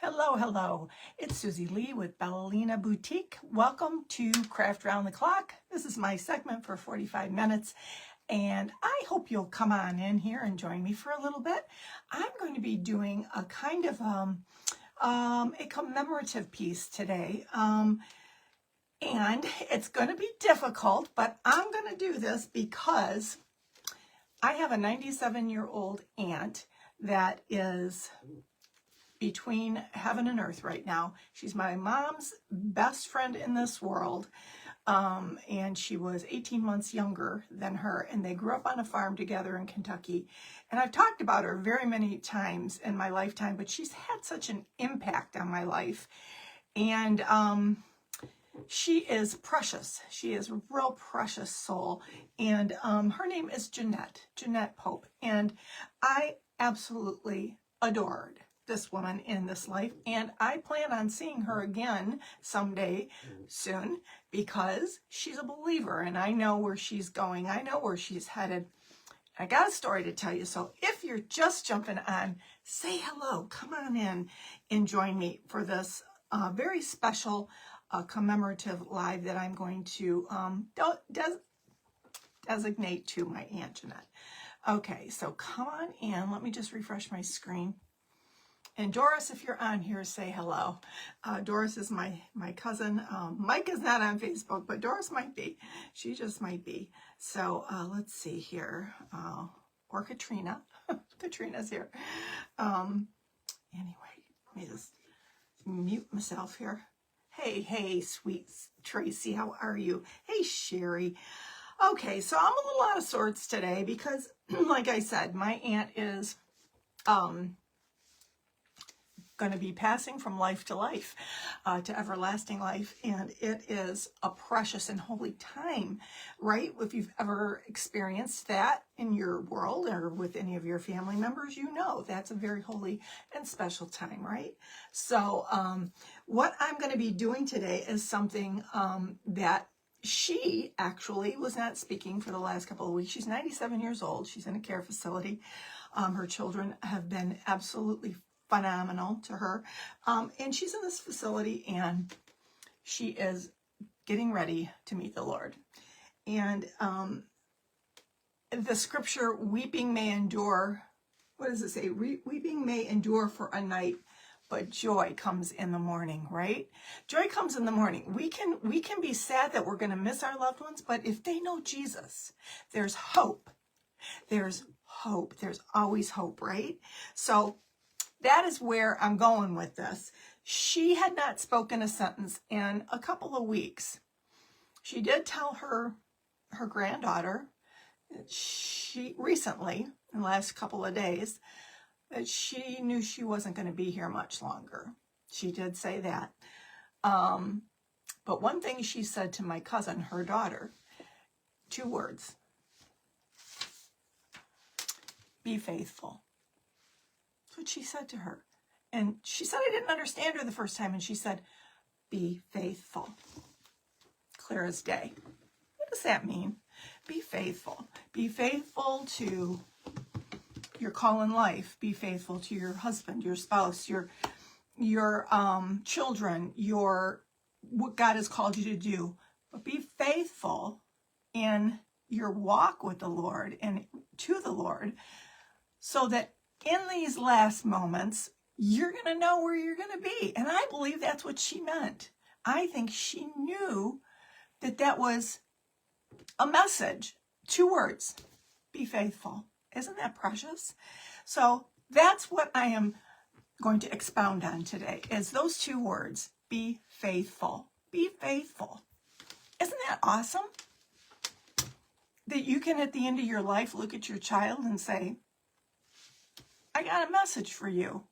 Hello, hello. It's Susie Lee with Lina Boutique. Welcome to Craft Round the Clock. This is my segment for 45 minutes, and I hope you'll come on in here and join me for a little bit. I'm going to be doing a kind of a commemorative piece today, and it's going to be difficult, but I'm going to do this because I have a 97-year-old aunt that is between heaven and earth right now. She's my mom's best friend in this world, and she was 18 months younger than her, and they grew up on a farm together in Kentucky. And I've talked about her very many times in my lifetime, but she's had such an impact on my life, and she is precious. She is a real precious soul, and her name is Jeanette Pope, and I absolutely adored this woman in this life, and I plan on seeing her again someday soon because she's a believer, and I know where she's going. I know where she's headed. I got a story to tell you, so if you're just jumping on, say hello, come on in and join me for this very special commemorative live that I'm going to designate to my Aunt Jeanette. Okay, so come on in. Let me just refresh my screen. And Doris, if you're on here, say hello. Doris is my cousin. Mike is not on Facebook, but Doris might be. She just might be. So let's see here. Or Katrina. Katrina's here. Anyway, let me just mute myself here. Hey, sweet Tracy, how are you? Hey, Sherry. Okay, so I'm a little out of sorts today because, like I said, my aunt is going to be passing from life to life, to everlasting life, and it is a precious and holy time, right? If you've ever experienced that in your world or with any of your family members, you know that's a very holy and special time, right? So what I'm going to be doing today is something that she actually was not speaking for the last couple of weeks. She's 97 years old. She's in a care facility. Her children have been absolutely phenomenal to her, and she's in this facility, and she is getting ready to meet the Lord. And the scripture, weeping may endure, what does it say? Weeping may endure for a night, but joy comes in the morning, right? Joy comes in the morning. We can be sad that we're going to miss our loved ones, but if they know Jesus, there's hope. There's hope. There's always hope, right? So that is where I'm going with this. She had not spoken a sentence in a couple of weeks. She did tell her granddaughter that she recently, in the last couple of days, that she knew she wasn't going to be here much longer. She did say that. But one thing she said to my cousin, her daughter, 2 words: be faithful. What she said to her. And she said I didn't understand her the first time, and she said, be faithful. Clear as day. What does that mean? Be faithful. Be faithful to your call in life. Be faithful to your husband, your spouse, your children, what God has called you to do. But be faithful in your walk with the Lord and to the Lord, so that in these last moments, you're going to know where you're going to be. And I believe that's what she meant. I think she knew that that was a message. 2 words: be faithful. Isn't that precious? So that's what I am going to expound on today, is those 2 words: be faithful. Be faithful. Isn't that awesome? That you can, at the end of your life, look at your child and say, I got a message for you.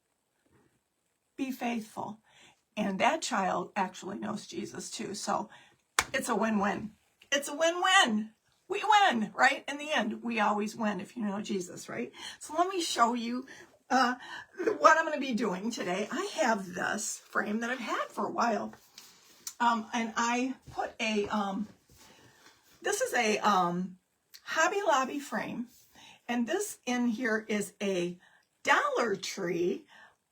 Be faithful. And that child actually knows Jesus too. So it's a win-win. It's a win-win. We win, right? In the end, we always win if you know Jesus, right? So let me show you what I'm going to be doing today. I have this frame that I've had for a while. And I put this is a Hobby Lobby frame. And this in here is a Dollar Tree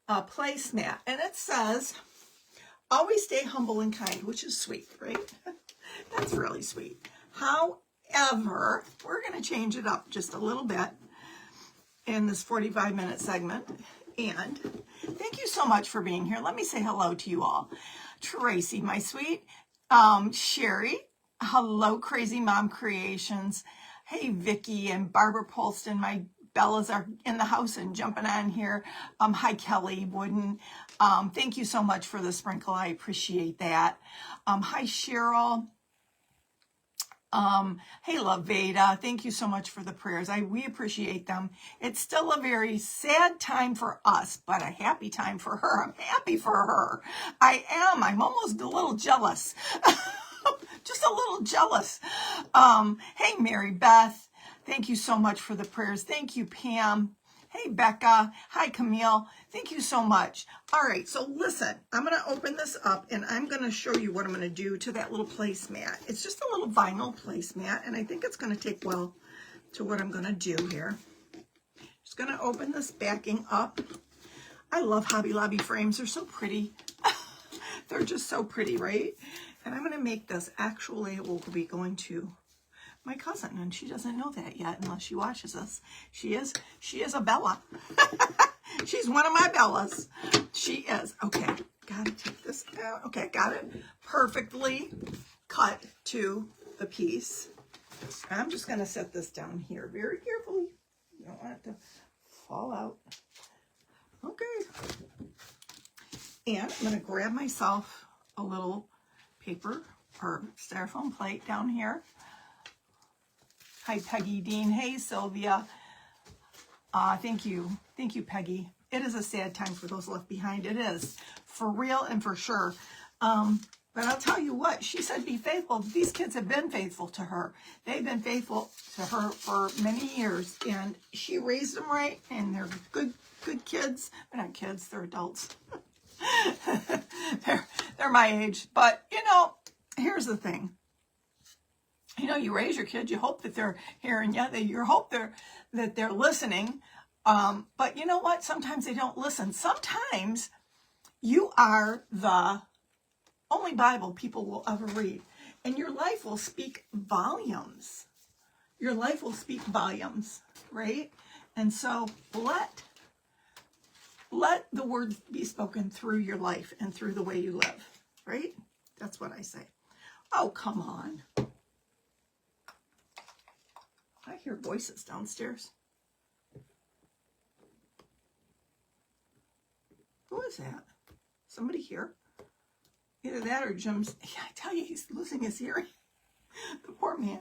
placemat, and it says, always stay humble and kind, which is sweet, right? That's really sweet. However, we're going to change it up just a little bit in this 45-minute segment. And thank you so much for being here. Let me say hello to you all. Tracy, my sweet. Sherry. Hello, Crazy Mom Creations. Hey, Vicky and Barbara Polston. My Bellas are in the house and jumping on here. Hi, Kelly Wooden. Thank you so much for the sprinkle. I appreciate that. Hi, Cheryl. Hey, Laveda, thank you so much for the prayers. We appreciate them. It's still a very sad time for us, but a happy time for her. I'm happy for her. I am. I'm almost a little jealous. Just a little jealous. Hey, Mary Beth, thank you so much for the prayers. Thank you, Pam. Hey, Becca. Hi, Camille. Thank you so much. All right, so listen, I'm going to open this up, and I'm going to show you what I'm going to do to that little placemat. It's just a little vinyl placemat, and I think it's going to take well to what I'm going to do here. Just going to open this backing up. I love Hobby Lobby frames. They're so pretty. They're just so pretty, right? And I'm going to make this. Actually, it will be going to my cousin, and she doesn't know that yet unless she watches us. She is a Bella. She's one of my Bellas. She is. Okay, gotta take this out. Okay, got it perfectly cut to the piece. I'm just gonna set this down here very carefully. You don't want it to fall out. Okay. And I'm gonna grab myself a little paper or styrofoam plate down here. Hi, Peggy Dean. Hey, Sylvia. Thank you. Thank you, Peggy. It is a sad time for those left behind. It is, for real and for sure. But I'll tell you what, she said be faithful. These kids have been faithful to her. They've been faithful to her for many years, and she raised them right, and they're good kids. They're not kids, they're adults. they're my age. But, you know, here's the thing. You know, you raise your kids, you hope that they're hearing you, you hope that they're listening. But you know what? Sometimes they don't listen. Sometimes you are the only Bible people will ever read. And your life will speak volumes. Your life will speak volumes, right? And so let the word be spoken through your life and through the way you live, right? That's what I say. Oh, come on. I hear voices downstairs. Who is that? Somebody here? Either that or Jim's. Yeah, I tell you, he's losing his hearing. The poor man.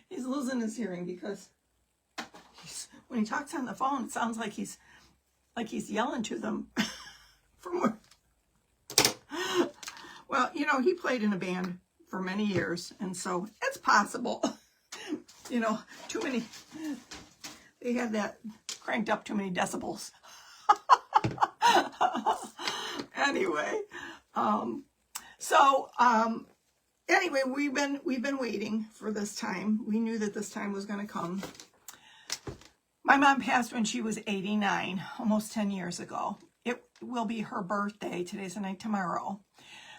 He's losing his hearing because when he talks on the phone, it sounds like he's yelling to them from where. Well, you know, he played in a band for many years, and so it's possible. You know, too many, they had that cranked up too many decibels. Anyway, anyway, we've been waiting for this time. We knew that this time was going to come. My mom passed when she was 89, almost 10 years ago. It will be her birthday. Today's the night, tomorrow.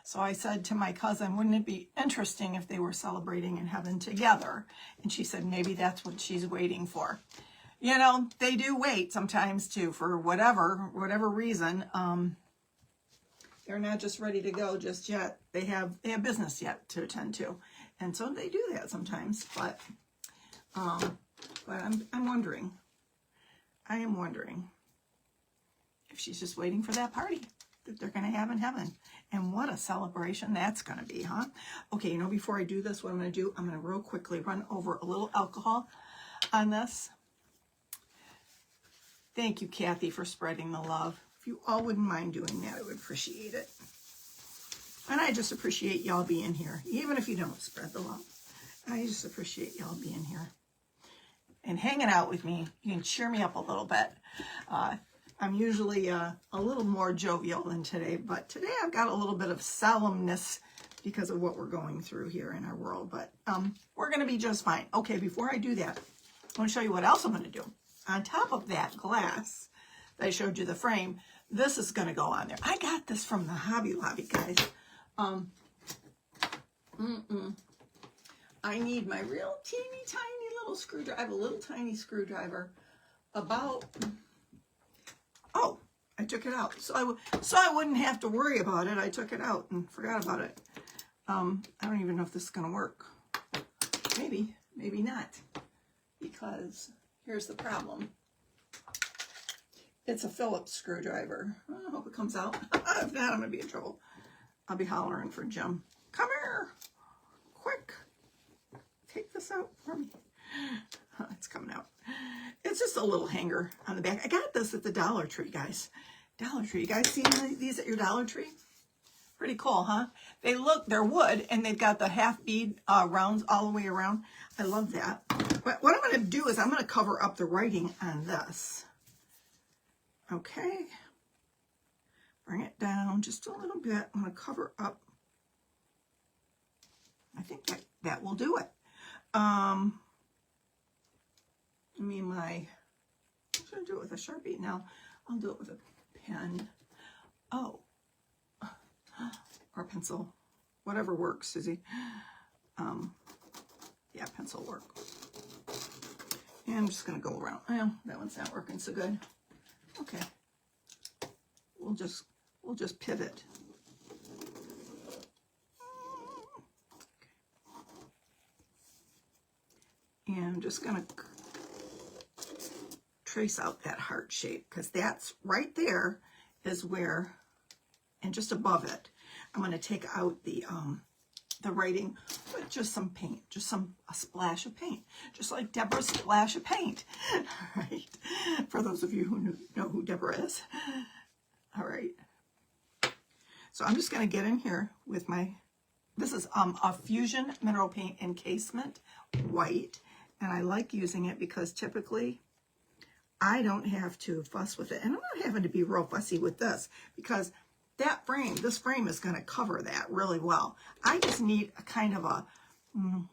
So I said to my cousin, wouldn't it be interesting if they were celebrating in heaven together? And she said, maybe that's what she's waiting for. You know, they do wait sometimes too, for whatever reason. They're not just ready to go just yet. They have business yet to attend to. And so they do that sometimes. But I'm wondering. I am wondering if she's just waiting for that party that they're going to have in heaven. And what a celebration that's going to be, huh? Okay, you know, before I do this, what I'm going to do, I'm going to real quickly run over a little alcohol on this. Thank you, Kathy, for spreading the love. If you all wouldn't mind doing that, I would appreciate it. And I just appreciate y'all being here, even if you don't spread the love. I just appreciate y'all being here and hanging out with me. You can cheer me up a little bit. I'm usually a little more jovial than today, but today I've got a little bit of solemnness because of what we're going through here in our world, but we're going to be just fine. Okay, before I do that, I want to show you what else I'm going to do. On top of that glass that I showed you the frame, this is going to go on there. I got this from the Hobby Lobby, guys. I need my real teeny tiny little screwdriver. I have a little tiny screwdriver about, oh, I took it out. So I wouldn't have to worry about it. I took it out and forgot about it. I don't even know if this is going to work. Maybe, maybe not. Because here's the problem. It's a Phillips screwdriver. I hope it comes out. If not, I'm going to be in trouble. I'll be hollering for Jim. Come here. Quick. Take this out for me. It's coming out. It's just a little hanger on the back. I got this at the Dollar Tree, guys. Dollar Tree. You guys seen these at your Dollar Tree? Pretty cool, huh? They're wood, and they've got the half bead rounds all the way around. I love that. But what I'm going to do is I'm going to cover up the writing on this. Okay. Bring it down just a little bit. I'm going to cover up. I think that will do it. I'm going to do it with a Sharpie. Now, I'll do it with a pen. Oh. Or pencil. Whatever works, Susie. Yeah, pencil work. And I'm just going to go around. Oh, that one's not working so good. Okay. We'll just pivot. And I'm just going to trace out that heart shape, because that's right there is where, and just above it, I'm going to take out the writing with just some paint, a splash of paint, just like Deborah's splash of paint. All right. For those of you who know who Deborah is. All right. So I'm just going to get in here with this is a Fusion Mineral Paint Encasement White. And I like using it because typically I don't have to fuss with it. And I'm not having to be real fussy with this because this frame is going to cover that really well. I just need a kind of a, a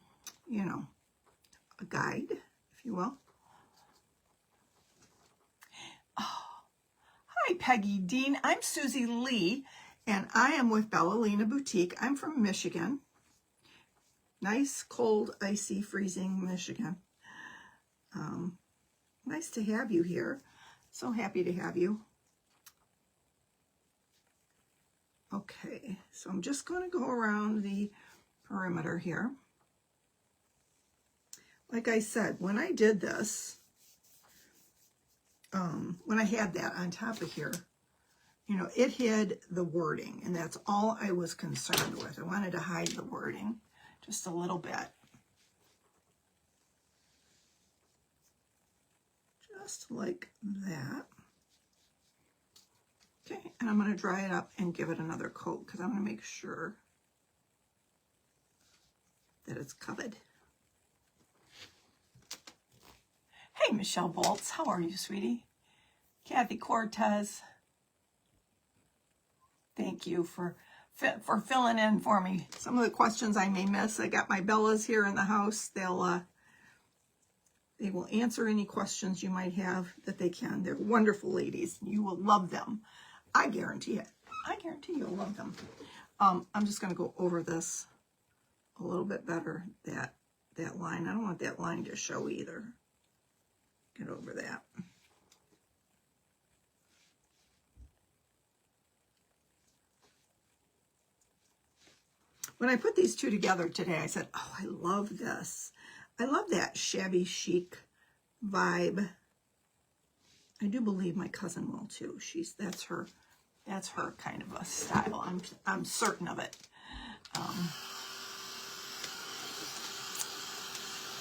guide, if you will. Oh. Hi, Peggy Dean. I'm Susie Lee, and I am with Lina Boutique. I'm from Michigan. Nice, cold, icy, freezing Michigan. Nice to have you here. So happy to have you. Okay, so I'm just going to go around the perimeter here. Like I said, when I did this, when I had that on top of here, it hid the wording, and that's all I was concerned with. I wanted to hide the wording just a little bit. Just like that. Okay, and I'm going to dry it up and give it another coat because I'm going to make sure that it's covered. Hey, Michelle Bolts, how are you, sweetie? Kathy Cortez, thank you for filling in for me. Some of the questions I may miss. I got my Bellas here in the house. They will answer any questions you might have that they can. They're wonderful ladies. You will love them. I guarantee it. I guarantee you'll love them. I'm just going to go over this a little bit better, that line. I don't want that line to show either. Get over that. When I put these two together today, I said, oh, I love this. I love that shabby chic vibe. I do believe my cousin will too. That's her kind of a style. I'm certain of it.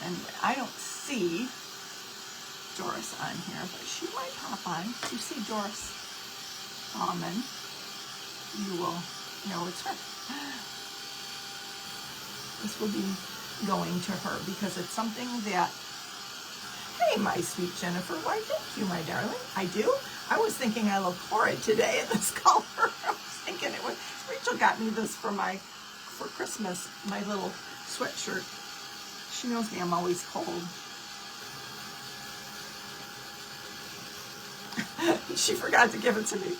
And I don't see Doris on here, but she might pop on. If you see Doris Almond, you will know it's her. This will be going to her because it's something that, hey, my sweet Jennifer, why thank you, my darling. I do. I was thinking I look horrid today in this color. I was thinking it was, Rachel got me this for Christmas, my little sweatshirt. She knows me, I'm always cold. She forgot to give it to me.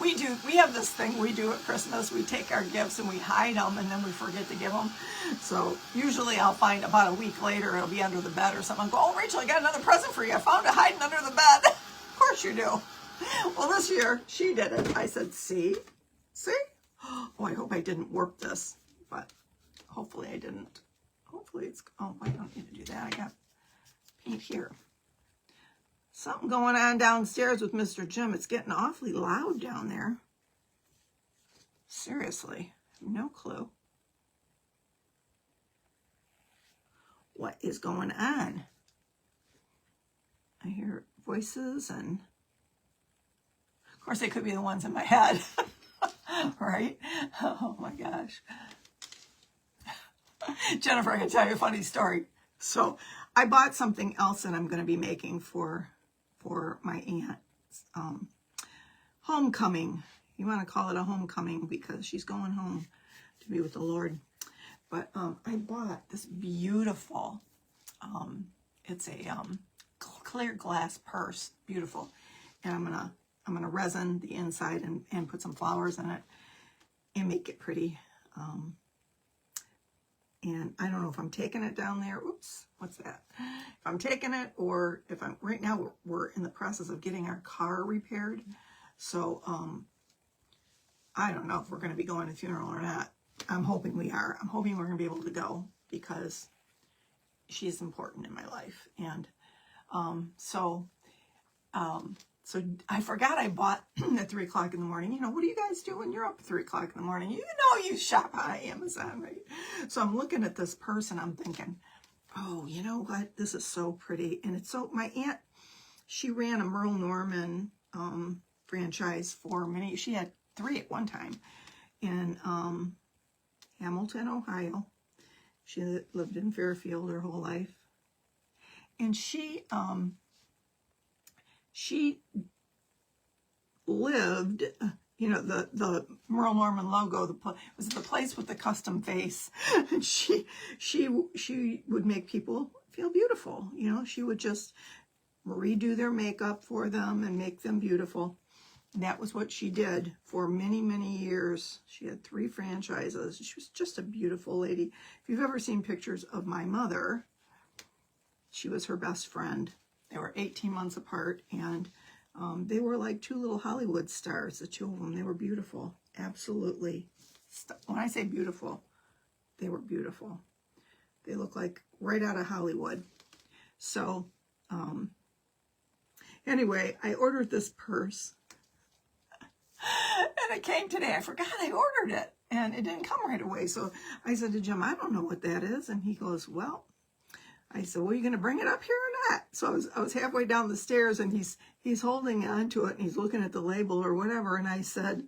We have this thing we do at Christmas. We take our gifts and we hide them, and then we forget to give them. So usually I'll find about a week later it'll be under the bed or something. I'll go, oh, Rachel, I got another present for you. I found it hiding under the bed. Of course you do. Well, this year she did it. I said, see? Oh, I hope I didn't warp this, but hopefully I didn't. Hopefully it's, oh, I don't need to do that. I got paint here. Something going on downstairs with Mr. Jim. It's getting awfully loud down there. Seriously, no clue what is going on. I hear voices, and of course they could be the ones in my head, right? Oh my gosh. Jennifer, I can tell you a funny story. So I bought something else that I'm going to be making for my aunt's homecoming. You want to call it a homecoming because she's going home to be with the Lord. But I bought this beautiful, it's a clear glass purse, beautiful. And I'm gonna resin the inside and put some flowers in it and make it pretty. And I don't know if I'm taking it down there. Oops, what's that? If I'm taking it, or if I'm, right now we're in the process of getting our car repaired. So I don't know if we're going to be going to the funeral or not. I'm hoping we are. I'm hoping we're going to be able to go because she's important in my life. And so I forgot I bought at 3 o'clock in the morning. You know, what do you guys do when you're up at 3 o'clock in the morning? You know, you shop on Amazon, right? So I'm looking at this purse and I'm thinking, oh, you know what? This is so pretty. And it's so, my aunt, she ran a Merle Norman franchise for many, she had 3 at one time in Hamilton, Ohio. She lived in Fairfield her whole life. And she lived, you know, the Merle Norman logo, was the place with the custom face. And she would make people feel beautiful. You know, she would just redo their makeup for them and make them beautiful. And that was what she did for many, many years. She had 3 franchises. She was just a beautiful lady. If you've ever seen pictures of my mother, she was her best friend. They were 18 months apart, and they were like 2 little Hollywood stars, the 2 of them. They were beautiful, absolutely. When I say beautiful, they were beautiful. They look like right out of Hollywood. So, anyway, I ordered this purse, and it came today. I forgot I ordered it, and it didn't come right away. So I said to Jim, I don't know what that is, and he goes, well, I said, well, are you going to bring it up here or not? So I was halfway down the stairs, and he's holding on to it, and he's looking at the label or whatever. And I said,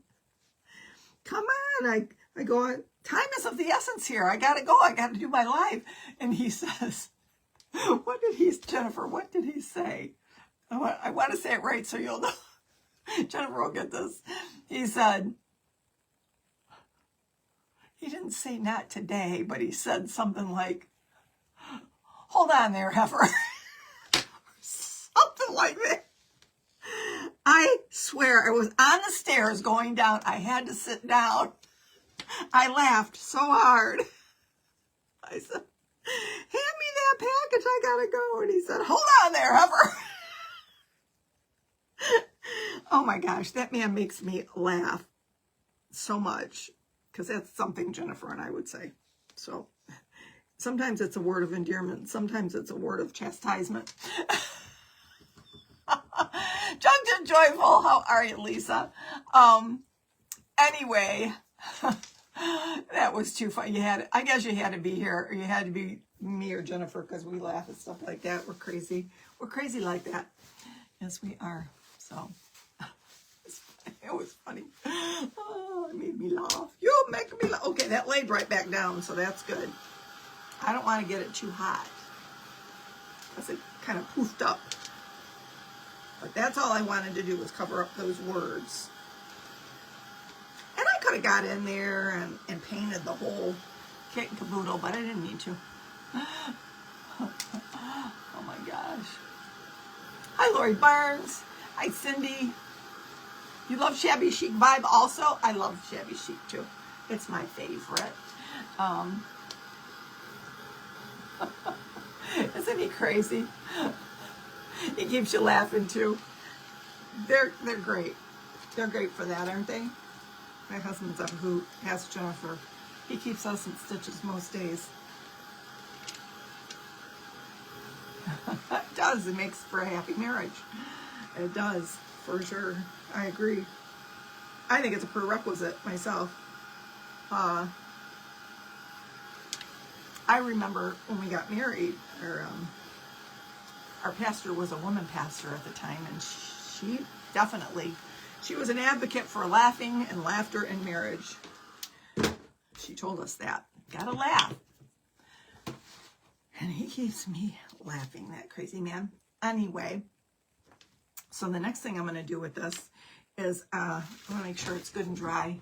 come on. I go, time is of the essence here. I got to go. I got to do my life. And he says, Jennifer, what did he say? I want to say it right so you'll know. Jennifer will get this. He said, he didn't say not today, but he said something like, hold on there, heifer. Something like that. I swear, I was on the stairs going down. I had to sit down. I laughed so hard. I said, hand me that package. I gotta go. And he said, hold on there, heifer. Oh my gosh, that man makes me laugh so much, because that's something Jennifer and I would say. So sometimes it's a word of endearment. Sometimes it's a word of chastisement. Junked and joyful. How are you, Lisa? Anyway, that was too funny. I guess you had to be here, or you had to be me or Jennifer, because we laugh at stuff like that. We're crazy. We're crazy like that. Yes, we are. So it was funny. Oh, it made me laugh. You make me laugh. Okay, that laid right back down, so that's good. I don't want to get it too hot, because it kind of poofed up. But that's all I wanted to do, was cover up those words. And I could have got in there and painted the whole kit and caboodle, but I didn't need to. Oh my gosh. Hi, Lori Barnes. Hi, Cindy. You love Shabby Chic vibe also? I love Shabby Chic too. It's my favorite. Isn't he crazy? He keeps you laughing too. They're great. They're great for that, aren't they? My husband's up who has Jennifer. He keeps us in stitches most days. It does. It makes for a happy marriage. It does, for sure. I agree. I think it's a prerequisite myself. I remember when we got married, our pastor was a woman pastor at the time, and she was an advocate for laughing and laughter in marriage. She told us that. Gotta laugh. And he keeps me laughing, that crazy man. Anyway, so the next thing I'm going to do with this is I want to make sure it's good and dry.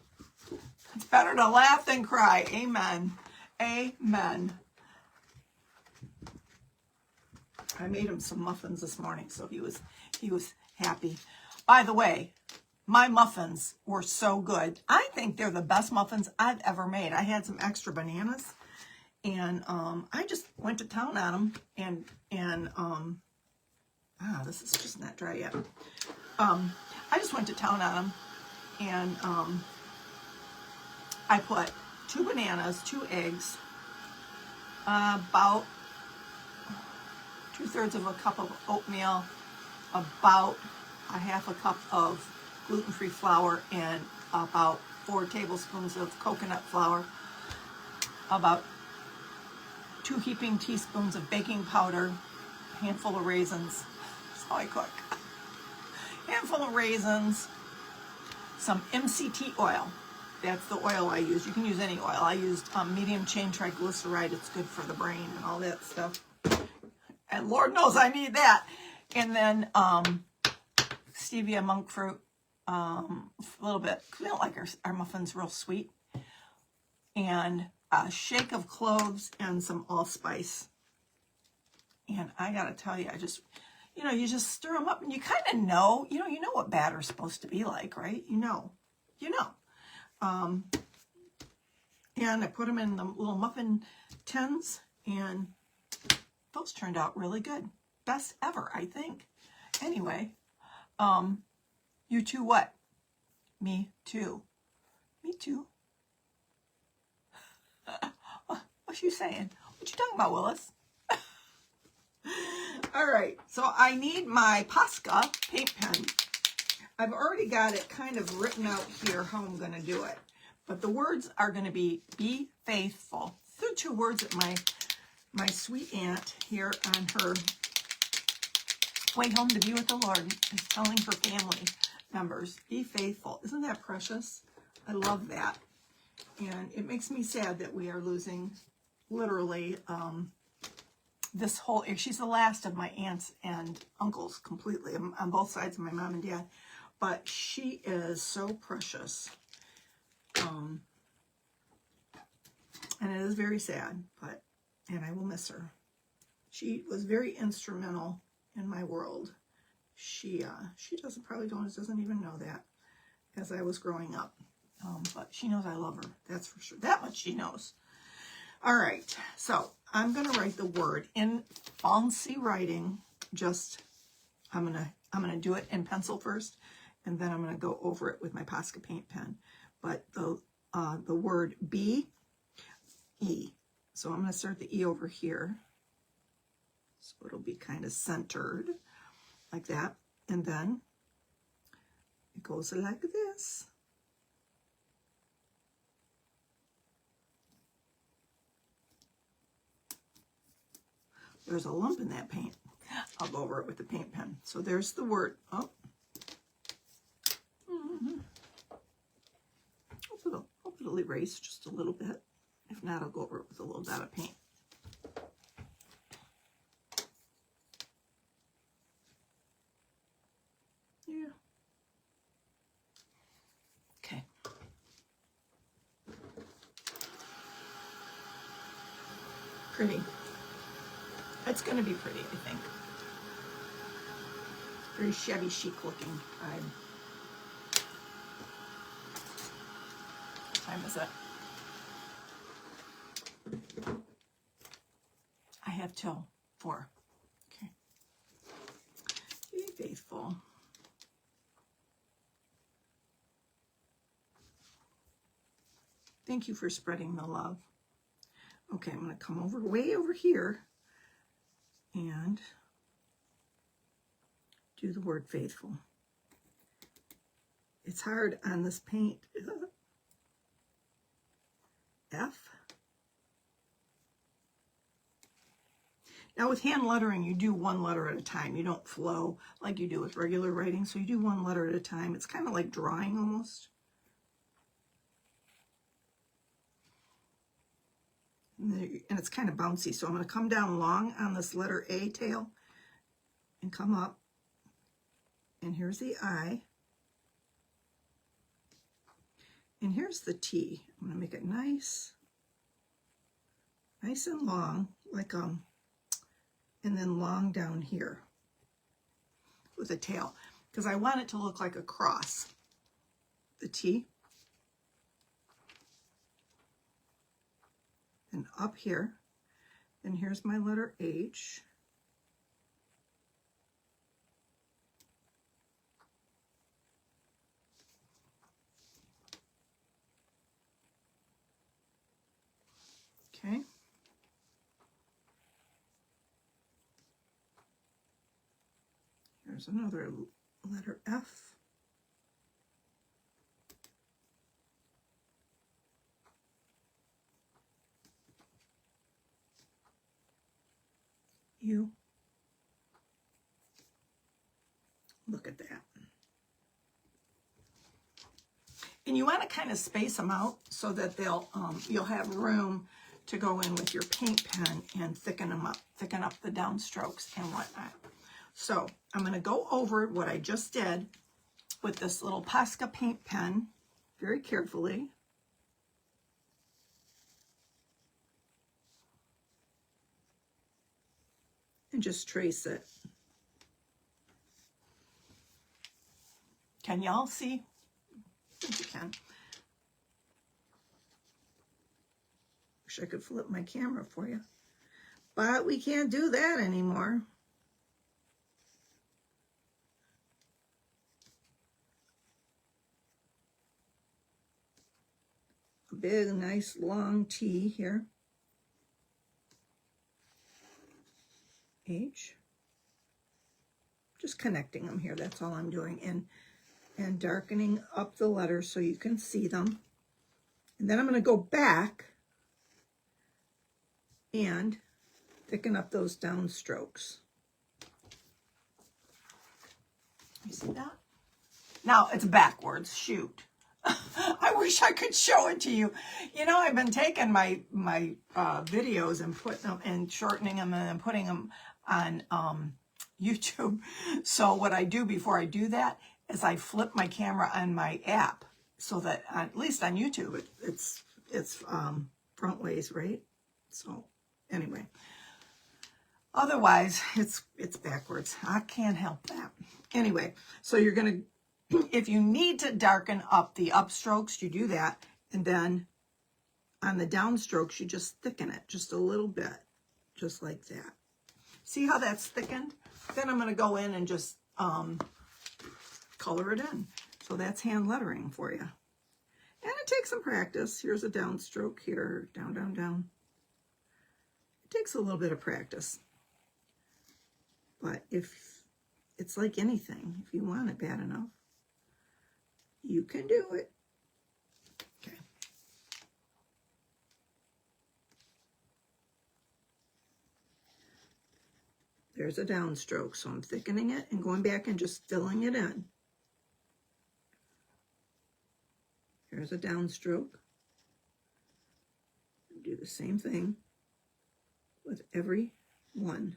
It's better to laugh than cry. Amen. Amen. I made him some muffins this morning, so he was happy. By the way, my muffins were so good. I think they're the best muffins I've ever made. I had some extra bananas, and I just went to town on them. And this is just not dry yet. I just went to town on them, and I put 2 bananas, 2 eggs, about 2/3 of a cup of oatmeal, about a half a cup of gluten-free flour, and about 4 tablespoons of coconut flour, about 2 heaping teaspoons of baking powder, a handful of raisins. That's how I cook. Handful of raisins, some MCT oil. That's the oil I use. You can use any oil. I used medium chain triglyceride. It's good for the brain and all that stuff. And Lord knows I need that. And then stevia, monk fruit, a little bit. We don't like our muffins real sweet. And a shake of cloves and some allspice. And I got to tell you, you just stir them up and you kind of know, you know what batter's supposed to be like, right? You know. And I put them in the little muffin tins, and those turned out really good. Best ever, I think. Anyway, you too what? Me too. Me too. What's you saying? What you talking about, Willis? All right, so I need my Posca paint pen. I've already got it kind of written out here how I'm going to do it. But the words are going to be faithful. The 2 words that my sweet aunt here on her way home to be with the Lord is telling her family members, be faithful. Isn't that precious? I love that. And it makes me sad that we are losing literally this whole, she's the last of my aunts and uncles completely on both sides of my mom and dad. But she is so precious. And it is very sad, and I will miss her. She was very instrumental in my world. She doesn't even know that as I was growing up. But she knows I love her. That's for sure. That much she knows. All right. So I'm going to write the word in fancy writing. I'm going to do it in pencil first, and then I'm going to go over it with my Posca paint pen. But the word B-E. So I'm going to start the E over here. So it'll be kind of centered like that. And then it goes like this. There's a lump in that paint. I'll go over it with the paint pen. So there's the word. Oh. Hope it'll erase just a little bit. If not, I'll go over it with a little dot of paint. Yeah. Okay. Pretty. It's going to be pretty, I think. Very shabby chic looking. What time is it? I have till 4. Okay. Be faithful. Thank you for spreading the love. Okay, I'm going to come over way over here and do the word faithful. It's hard on this paint. F. Now with hand lettering, you do one letter at a time. You don't flow like you do with regular writing, so you do one letter at a time. It's kind of like drawing almost. And it's kind of bouncy, so I'm going to come down long on this letter A tail and come up. And here's the I. And here's the T. I'm going to make it nice and long, like and then long down here with a tail, because I want it to look like a cross. The T. And up here, and here's my letter H. Okay. Here's another letter F. U. Look at that. And you want to kind of space them out so that they'll you'll have room to go in with your paint pen and thicken them up, thicken up the downstrokes and whatnot. So I'm going to go over what I just did with this little Posca paint pen very carefully. And just trace it. Can y'all see? I think you can. Wish I could flip my camera for you. But we can't do that anymore. A big, nice, long T here. H. Just connecting them here, that's all I'm doing. And darkening up the letters so you can see them. And then I'm going to go back and thicken up those down strokes. You see that? Now it's backwards, shoot. I wish I could show it to you. You know, I've been taking my videos and putting them and shortening them and then putting them on YouTube. So what I do before I do that is I flip my camera on my app so that at least on YouTube it's front ways, right? So anyway, otherwise it's backwards. I can't help that. Anyway, so you're gonna, if you need to darken up the upstrokes, you do that, and then on the downstrokes you just thicken it just a little bit, just like that. See how that's thickened? Then I'm going to go in and just color it in. So that's hand lettering for you. And it takes some practice. Here's a downstroke here, down, down, down. It takes a little bit of practice. But if it's like anything, if you want it bad enough, you can do it. Okay. There's a downstroke, so I'm thickening it and going back and just filling it in. Here's a downstroke. Do the same thing with every one.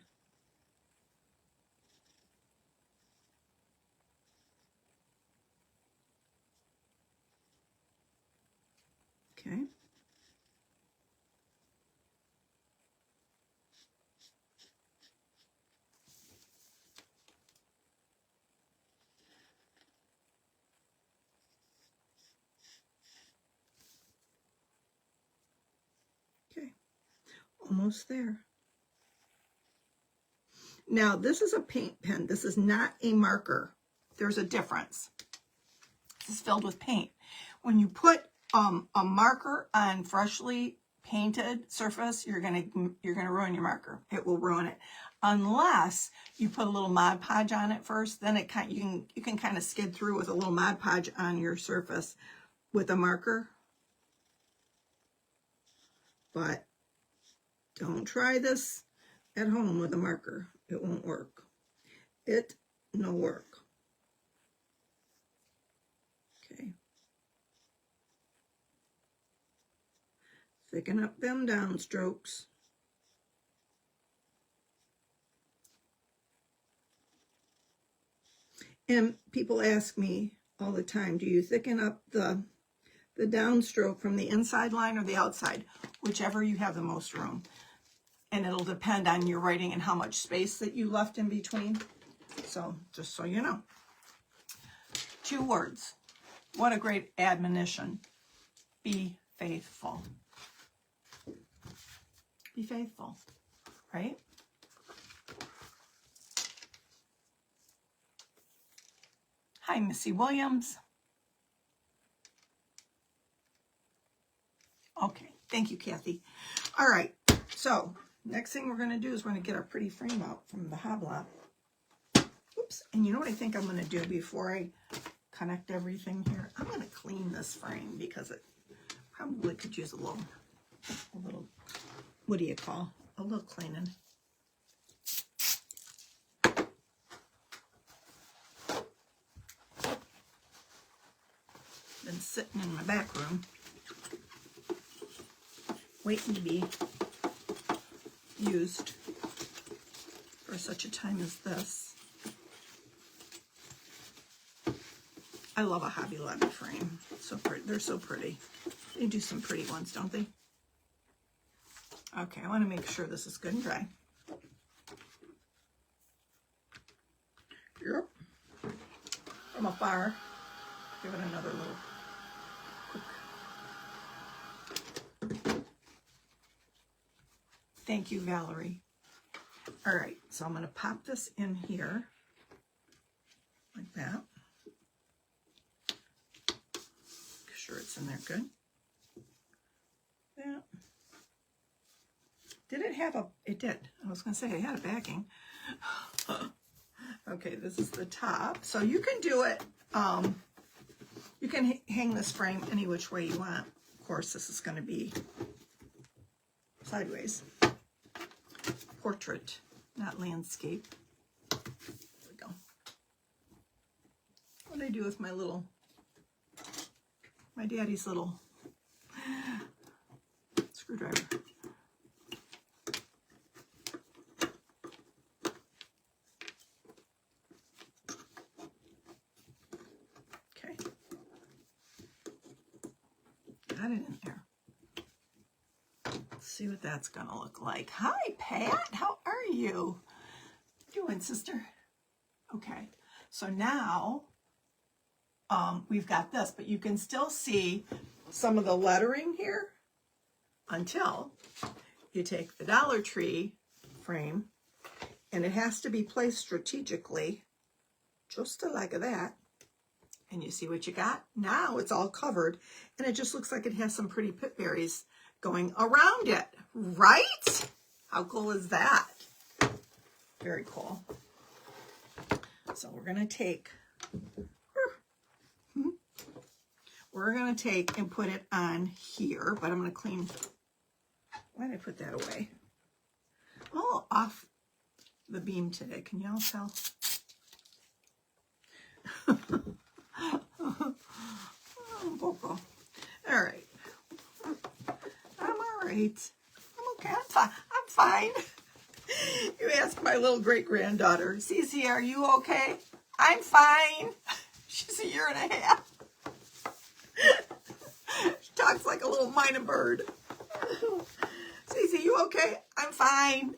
Okay. almost there. Now, this is a paint pen. This is not a marker. There's a difference. This is filled with paint. When you put a marker on freshly painted surface, you're gonna ruin your marker. It will ruin it, unless you put a little Mod Podge on it first. Then you can kind of skid through with a little Mod Podge on your surface with a marker. But don't try this at home with a marker. It won't work. It no work. Okay. Thicken up them downstrokes. And people ask me all the time, do you thicken up the downstroke from the inside line or the outside? Whichever you have the most room. And it'll depend on your writing and how much space that you left in between. So, just so you know. 2 words. What a great admonition. Be faithful. Be faithful, right? Hi, Missy Williams. Okay, thank you, Kathy. All right, so next thing we're going to do is we're going to get our pretty frame out from the Hoblop. Oops, and you know what I think I'm going to do before I connect everything here? I'm going to clean this frame because it probably could use a little, what do you call? A little cleaning. Been sitting in my back room, waiting to be used for such a time as this. I love a Hobby Lobby frame. So pretty. They're so pretty. They do some pretty ones, don't they? Okay, I want to make sure this is good and dry. Yep. From afar, give it another little quick. Thank you, Valerie. All right, so I'm going to pop this in here like that. Make sure it's in there good. Yeah. Did it have a, it did. I was going to say it had a backing. Okay, this is the top. So you can do it, you can hang this frame any which way you want. Of course, this is going to be sideways. Portrait, not landscape. There we go. What did I do with my little, my daddy's little screwdriver? Okay. Got it in there. Let's see what that's gonna look like. Hi, Pat. How are you? What you doing, sister? Okay. So now we've got this, but you can still see some of the lettering here until you take the Dollar Tree frame, and it has to be placed strategically, just like that. And you see what you got? Now it's all covered, and it just looks like it has some pretty pip berries going around it, right? How cool is that? Very cool. So we're going to take, and put it on here, but I'm going to clean. Why did I put that away? I'm a little off the beam today. Can y'all tell? All right. I'm all right. I'm okay. I'm fine. You ask my little great-granddaughter, Cece, are you okay? I'm fine. She's 1.5 years. She talks like a little minor bird. Cece, you okay? I'm fine.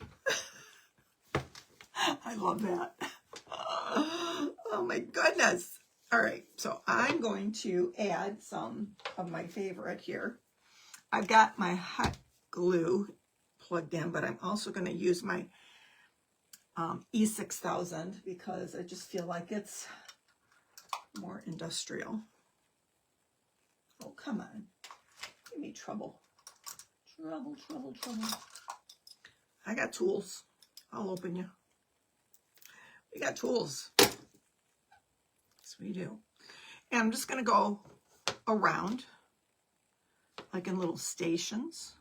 I love that. Oh my goodness. All right, so I'm going to add some of my favorite here. I've got my hot glue plugged in, but I'm also going to use my E6000 because I just feel like it's more industrial. Oh, come on. Give me trouble. Trouble, trouble, trouble. I got tools. I'll open you. We got tools. Yes, we do. And I'm just going to go around like in little stations.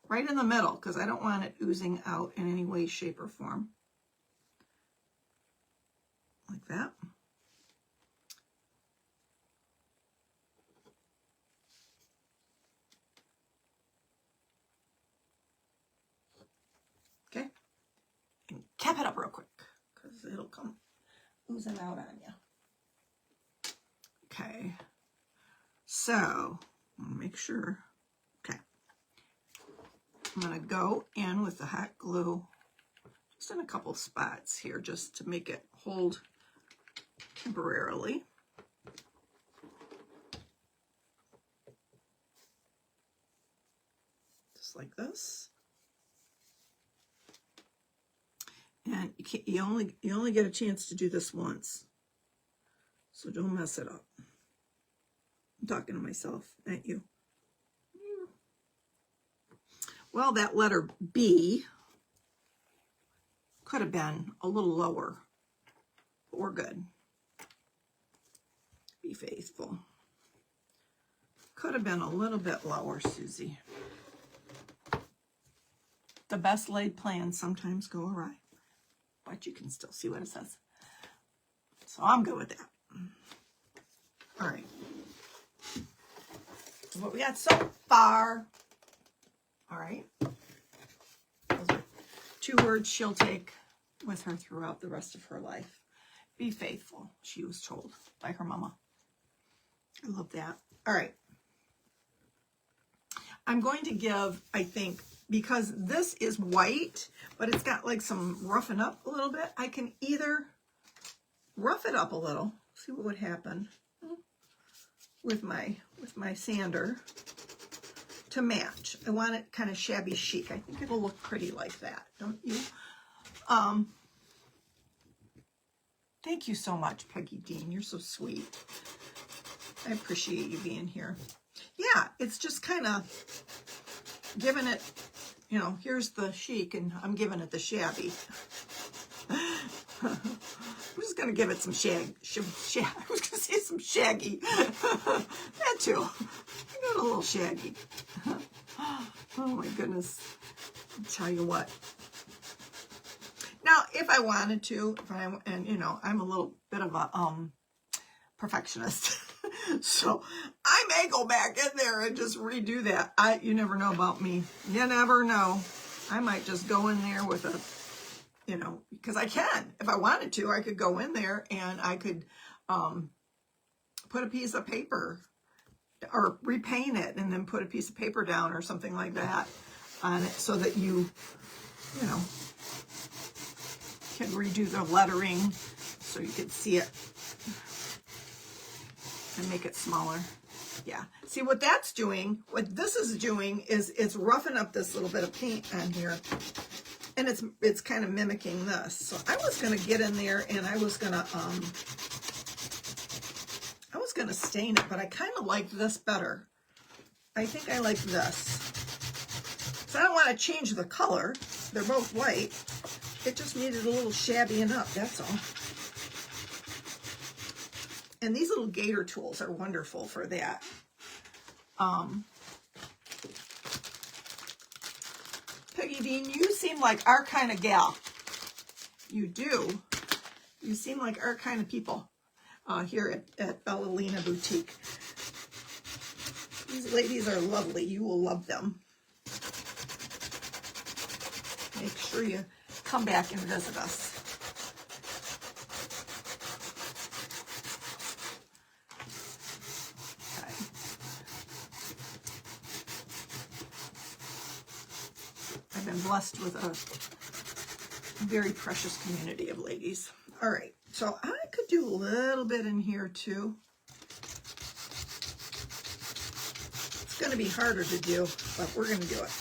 Right in the middle, because I don't want it oozing out in any way, shape, or form. Like that. Okay. And cap it up real quick, because it'll come oozing out on you. Okay. So, I'll make sure. Okay. I'm going to go in with the hot glue just in a couple spots here just to make it hold temporarily. Just like this. And you only get a chance to do this once. So don't mess it up. I'm talking to myself, not you. Well, that letter B could have been a little lower, but we're good. Be faithful. Could have been a little bit lower, Susie. The best laid plans sometimes go awry, but you can still see what it says. So I'm good with that. All right. What we got so far. All right. Those are 2 words she'll take with her throughout the rest of her life. Be faithful, she was told by her mama. I love that. All right. I'm going to give, I think, because this is white, but it's got like some roughing up a little bit, I can either rough it up a little, see what would happen with my sander to match. I want it kind of shabby chic. I think it'll look pretty like that, don't you? Thank you so much, Peggy Dean. You're so sweet. I appreciate you being here. Yeah, it's just kind of giving it, you know, here's the chic and I'm giving it the shabby. I'm just going to give it some I was going to say some shaggy. That too. I got a little shaggy. Oh my goodness. I'll tell you what. Now, if I wanted to, and you know, I'm a little bit of a perfectionist. So I may go back in there and just redo that. You never know about me. You never know. I might just go in there with a, you know, because I can. If I wanted to, I could go in there and I could put a piece of paper or repaint it and then put a piece of paper down or something like that on it so that you know, can redo the lettering so you can see it and make it smaller. Yeah. See what that's doing, what this is doing is it's roughing up this little bit of paint on here. And it's kind of mimicking this. So I was going to get in there and I was going to stain it, but I kind of like this better. I think I like this. So I don't want to change the color. They're both white. It just needed a little shabbying up, that's all. And these little gator tools are wonderful for that. Peggy Dean, you seem like our kind of gal. You do. You seem like our kind of people here at Lina Boutique. These ladies are lovely. You will love them. Make sure you come back and visit us. I've been blessed with a very precious community of ladies. All right, so I could do a little bit in here too. It's going to be harder to do, but we're going to do it.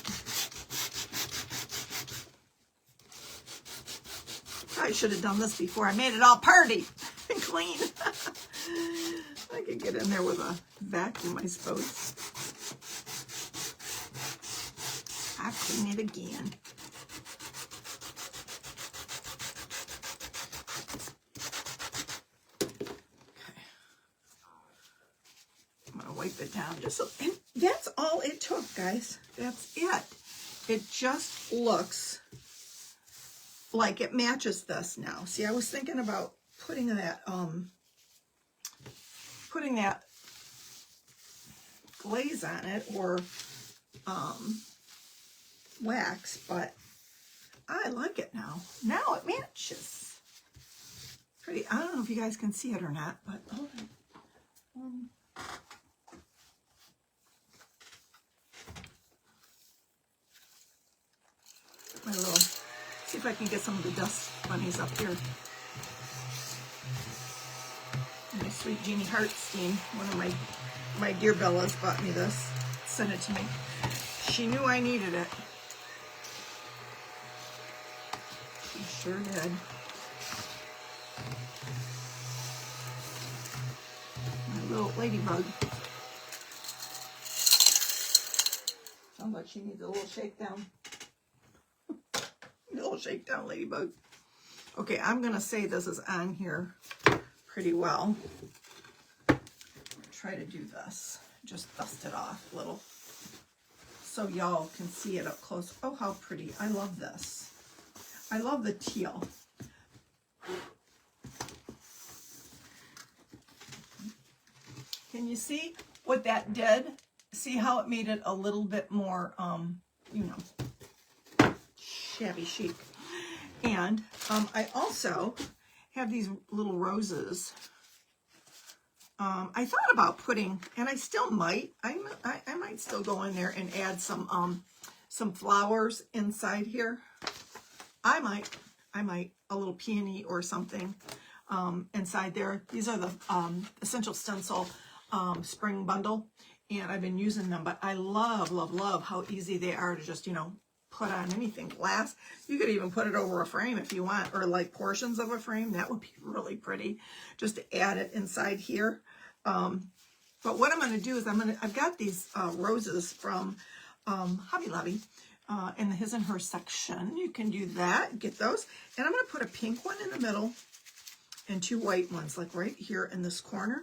I should have done this before I made it all pretty and clean. I could get in there with a vacuum, I suppose. I'll clean it again. Wipe it down just so, and that's all it took, guys. That's it. It just looks like it matches this now. See, I was thinking about putting that glaze on it or wax, but I like it now. Now it matches. Pretty. I don't know if you guys can see it or not, but hold on. My little, see if I can get some of the dust bunnies up here. My sweet Jeannie Hartstein, one of my dear Bellas, bought me this, sent it to me. She knew I needed it. She sure did. My little ladybug. Sounds like she needs a little shakedown. Little shakedown ladybug. Okay, I'm gonna say this is on here pretty well. Try to do this. Just dust it off a little so y'all can see it up close. Oh, how pretty. I love this. I love the teal. Can you see what that did? See how it made it a little bit more, you know, shabby chic. And I also have these little roses. I thought about putting, and I still might, I might still go in there and add some flowers inside here. I might, a little peony or something inside there. These are the Essential Stencil Spring Bundle, and I've been using them, but I love, love, love how easy they are to just, you know, put on anything. Glass, you could even put it over a frame if you want, or like portions of a frame. That would be really pretty, just to add it inside here. But what I'm going to do is I've got these roses from Hobby Lobby in the his and her section. You can do that, get those, and I'm going to put a pink one in the middle and two white ones, like right here in this corner,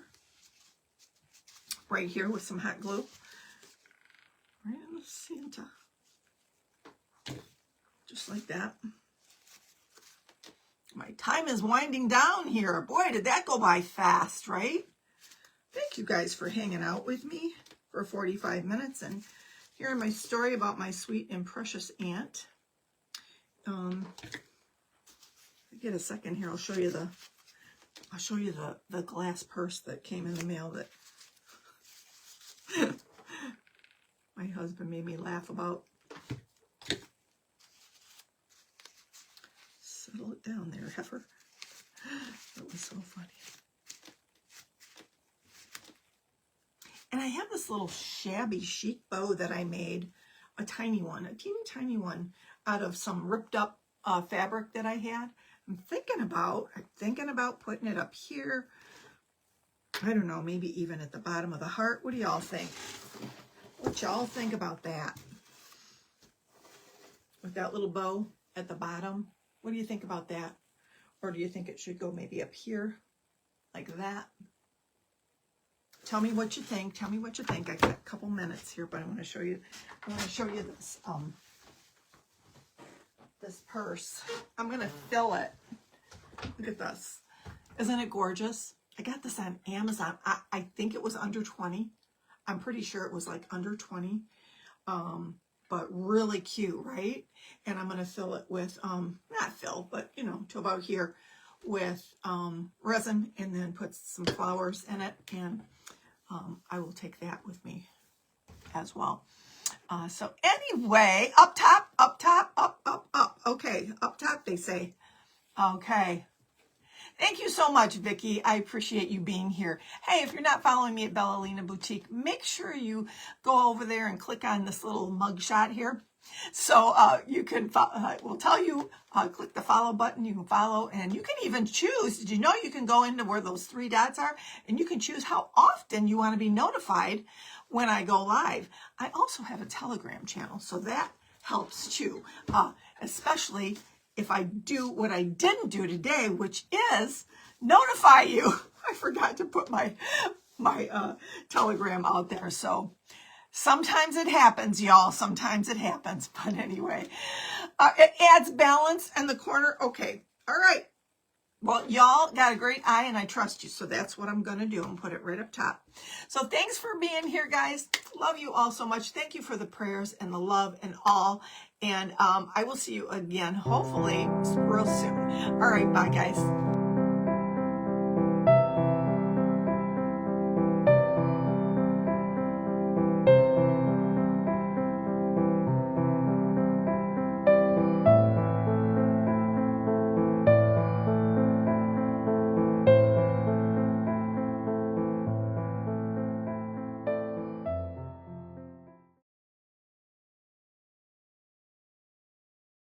right here with some hot glue, right in the center. Just like that. My time is winding down here. Boy, did that go by fast, right? Thank you guys for hanging out with me for 45 minutes and hearing my story about my sweet and precious aunt. Get a second here. I'll show you the glass purse that came in the mail that my husband made me laugh about. Settle it down there, heifer. That was so funny. And I have this little shabby chic bow that I made, a tiny one, a teeny tiny one, out of some ripped up fabric that I had. I'm thinking about putting it up here. I don't know, maybe even at the bottom of the heart. What do y'all think? What y'all think about that? With that little bow at the bottom. What do you think about that? Or do you think it should go maybe up here like that? Tell me what you think. Tell me what you think. I got a couple minutes here, but I want to show you. I want to show you this this purse. I'm gonna fill it. Look at this. Isn't it gorgeous? I got this on Amazon. I think it was under 20. I'm pretty sure it was like under 20. But really cute, right? And I'm gonna fill it with not fill, but you know, to about here with resin, and then put some flowers in it, and I will take that with me as well. So anyway, up top, up. Okay, up top they say. Okay. Thank you so much, Vicki. I appreciate you being here. Hey, if you're not following me at Lina Boutique, make sure you go over there and click on this little mug shot here. So you can, we'll tell you, click the follow button, you can follow, and you can even choose. Did you know you can go into where those 3 dots are, and you can choose how often you want to be notified when I go live. I also have a Telegram channel, so that helps too, especially if I do what I didn't do today, which is notify you. I forgot to put my Telegram out there, so sometimes it happens, y'all. Sometimes it happens. But anyway, it adds balance in the corner. Okay. All right. Well, y'all got a great eye, and I trust you. So that's what I'm going to do and put it right up top. So thanks for being here, guys. Love you all so much. Thank you for the prayers and the love and all. And I will see you again, hopefully, real soon. All right. Bye, guys.